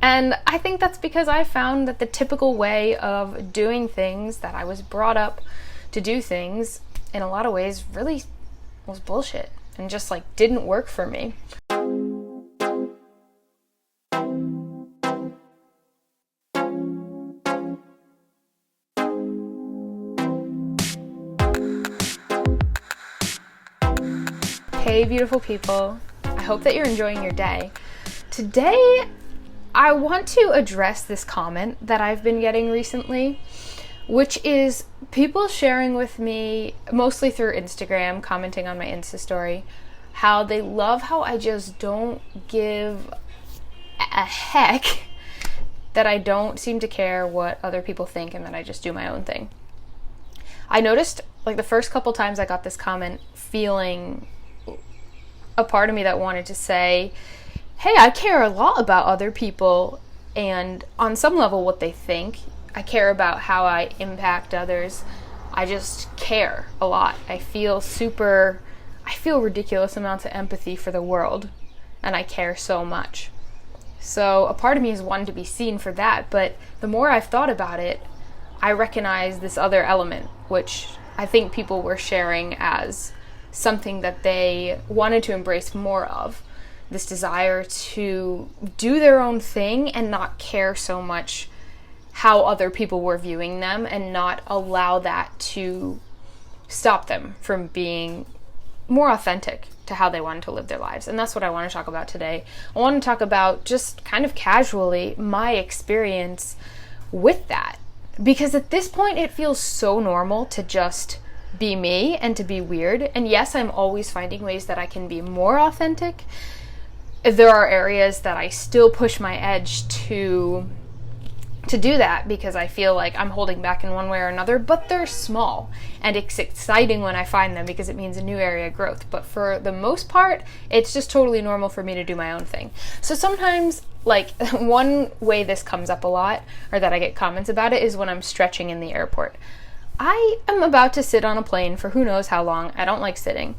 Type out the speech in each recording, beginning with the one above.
And I think that's because I found that the typical way of doing things, that I was brought up to do things, in a lot of ways really was bullshit and just like didn't work for me. Hey beautiful people, I hope that you're enjoying your day. Today I want to address this comment that I've been getting recently, which is people sharing with me, mostly through Instagram, commenting on my Insta story, how they love how I just don't give a heck, that I don't seem to care what other people think and that I just do my own thing. I noticed like the first couple times I got this comment feeling a part of me that wanted to say, hey, I care a lot about other people and on some level what they think. I care about how I impact others. I just care a lot. I feel ridiculous amounts of empathy for the world, and I care so much. So a part of me is wanting to be seen for that, but the more I've thought about it, I recognize this other element, which I think people were sharing as something that they wanted to embrace more of. This desire to do their own thing and not care so much how other people were viewing them and not allow that to stop them from being more authentic to how they wanted to live their lives. And that's what I want to talk about today. I want to talk about just kind of casually my experience with that. Because at this point it feels so normal to just be me and to be weird. And yes, I'm always finding ways that I can be more authentic. There are areas that I still push my edge to do that because I feel like I'm holding back in one way or another, but they're small and it's exciting when I find them because it means a new area of growth. But for the most part, it's just totally normal for me to do my own thing. So sometimes, like, one way this comes up a lot, or that I get comments about it, is when I'm stretching in the airport. I am about to sit on a plane for who knows how long. I don't like sitting.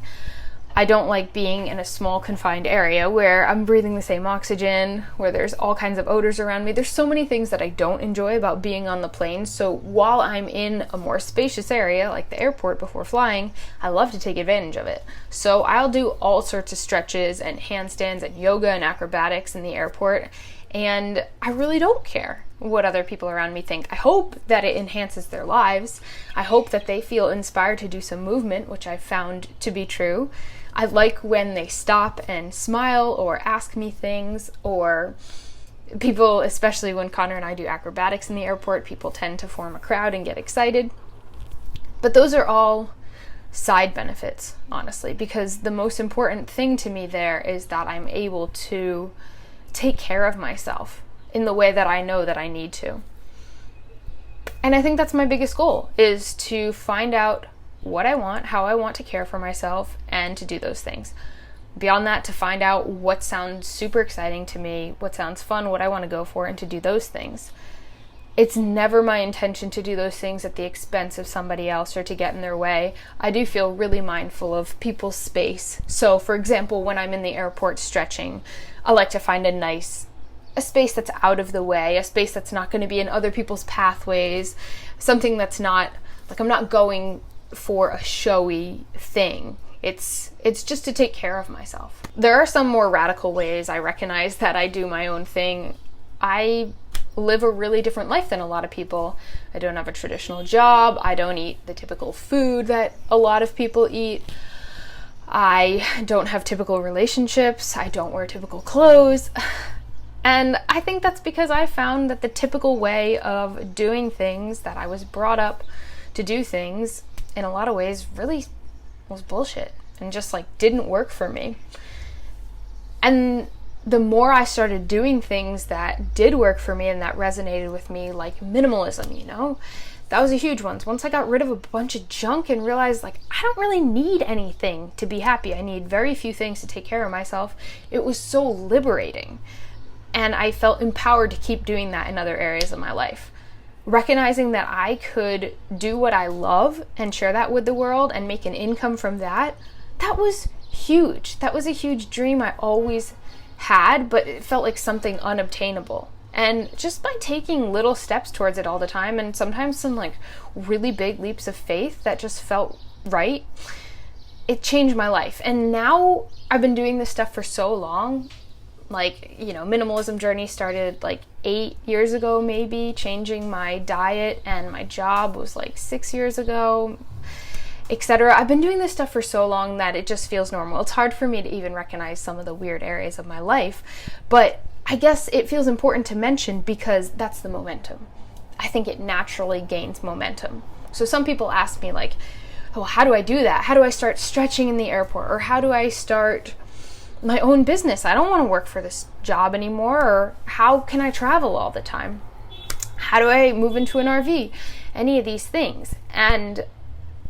I don't like being in a small confined area where I'm breathing the same oxygen, where there's all kinds of odors around me. There's so many things that I don't enjoy about being on the plane. So while I'm in a more spacious area like the airport before flying, I love to take advantage of it. So I'll do all sorts of stretches and handstands and yoga and acrobatics in the airport. And I really don't care what other people around me think. I hope that it enhances their lives. I hope that they feel inspired to do some movement, which I've found to be true. I like when they stop and smile or ask me things, or people, especially when Connor and I do acrobatics in the airport, people tend to form a crowd and get excited. But those are all side benefits, honestly, because the most important thing to me there is that I'm able to take care of myself in the way that I know that I need to. And I think that's my biggest goal, is to find out what I want, how I want to care for myself, and to do those things. Beyond that, to find out what sounds super exciting to me, what sounds fun, what I want to go for, and to do those things. It's never my intention to do those things at the expense of somebody else or to get in their way. I do feel really mindful of people's space. So, for example, when I'm in the airport stretching, I like to find a space that's out of the way, a space that's not going to be in other people's pathways, something that's not, like, I'm not going for a showy thing. It's just to take care of myself. There are some more radical ways I recognize that I do my own thing. I live a really different life than a lot of people. I don't have a traditional job. I don't eat the typical food that a lot of people eat. I don't have typical relationships. I don't wear typical clothes. And I think that's because I found that the typical way of doing things, that I was brought up to do things, in a lot of ways really was bullshit and just like didn't work for me. And the more I started doing things that did work for me and that resonated with me, like minimalism, that was a huge one. Once I got rid of a bunch of junk and realized, like, I don't really need anything to be happy. I need very few things to take care of myself. It was so liberating. And I felt empowered to keep doing that in other areas of my life. Recognizing that I could do what I love and share that with the world and make an income from that, that was huge. That was a huge dream I always had, but it felt like something unobtainable. And just by taking little steps towards it all the time, and sometimes some like really big leaps of faith that just felt right, it changed my life. And now I've been doing this stuff for so long. Like, you know, minimalism journey started like 8 years ago, maybe. Changing my diet and my job was like 6 years ago, etc. I've been doing this stuff for so long that it just feels normal. It's hard for me to even recognize some of the weird areas of my life, but I guess it feels important to mention because that's the momentum. I think it naturally gains momentum. So some people ask me like, oh, how do I do that? How do I start stretching in the airport? Or how do I start my own business? I don't want to work for this job anymore. Or how can I travel all the time? How do I move into an RV? Any of these things. And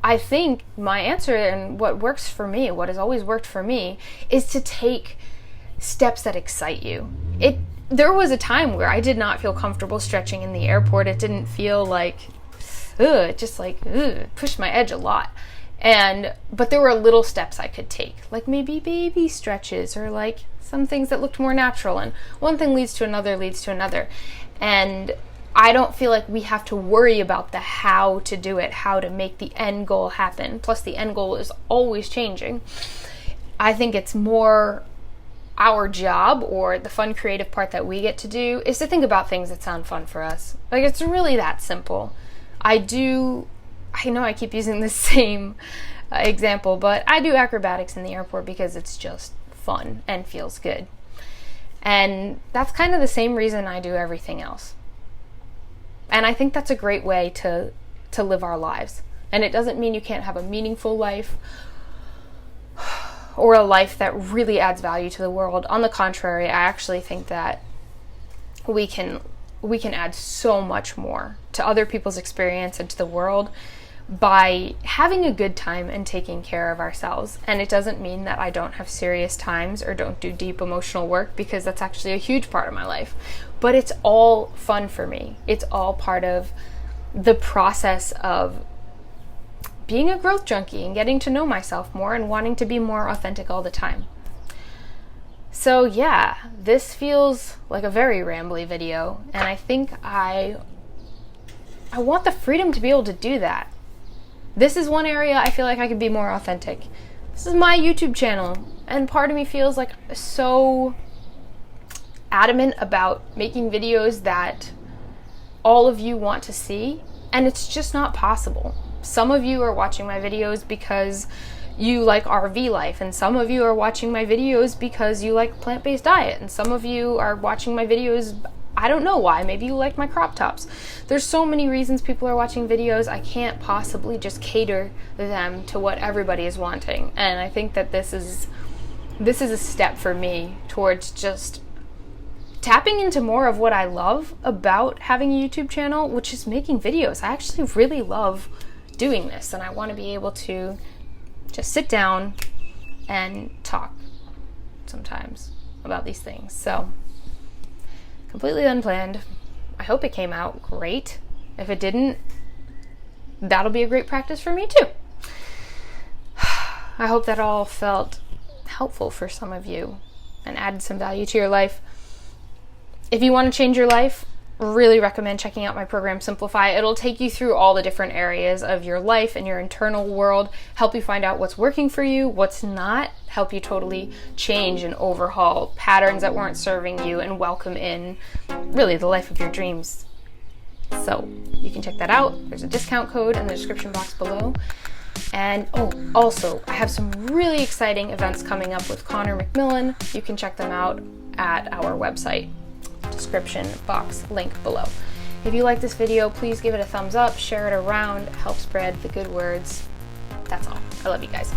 I think my answer, and what works for me, what has always worked for me, is to take steps that excite you. There was a time where I did not feel comfortable stretching in the airport. It didn't feel like, it just like, pushed my edge a lot. But there were little steps I could take, like maybe baby stretches or like some things that looked more natural. And one thing leads to another. And I don't feel like we have to worry about the how to do it, how to make the end goal happen. Plus the end goal is always changing. I think it's more our job, or the fun creative part that we get to do, is to think about things that sound fun for us. Like, it's really that simple. I know I keep using the same example, but I do acrobatics in the airport because it's just fun and feels good. And that's kind of the same reason I do everything else. And I think that's a great way to live our lives. And it doesn't mean you can't have a meaningful life or a life that really adds value to the world. On the contrary, I actually think that we can add so much more to other people's experience and to the world by having a good time and taking care of ourselves. And it doesn't mean that I don't have serious times or don't do deep emotional work, because that's actually a huge part of my life. But it's all fun for me. It's all part of the process of being a growth junkie and getting to know myself more and wanting to be more authentic all the time. So yeah, this feels like a very rambly video, and I think I want the freedom to be able to do that. This is one area I feel like I could be more authentic. This is my YouTube channel, and part of me feels like so adamant about making videos that all of you want to see, and it's just not possible. Some of you are watching my videos because you like RV life, and some of you are watching my videos because you like plant-based diet, and some of you are watching my videos, I don't know why, maybe you like my crop tops. There's so many reasons people are watching videos. I can't possibly just cater them to what everybody is wanting. And I think that this is a step for me towards just tapping into more of what I love about having a YouTube channel, which is making videos. I actually really love doing this, and I want to be able to just sit down and talk sometimes about these things. So, completely unplanned. I hope it came out great. If it didn't, that'll be a great practice for me too. I hope that all felt helpful for some of you and added some value to your life. If you want to change your life, really recommend checking out my program Simplify. It'll take you through all the different areas of your life and your internal world, help you find out what's working for you, what's not, help you totally change and overhaul patterns that weren't serving you, and welcome in really the life of your dreams. So you can check that out. There's a discount code in the description box below. And also, I have some really exciting events coming up with Connor McMillan. You can check them out at our website. Description box link below. If you like this video, please give it a thumbs up, share it around, help spread the good words. That's all. I love you guys.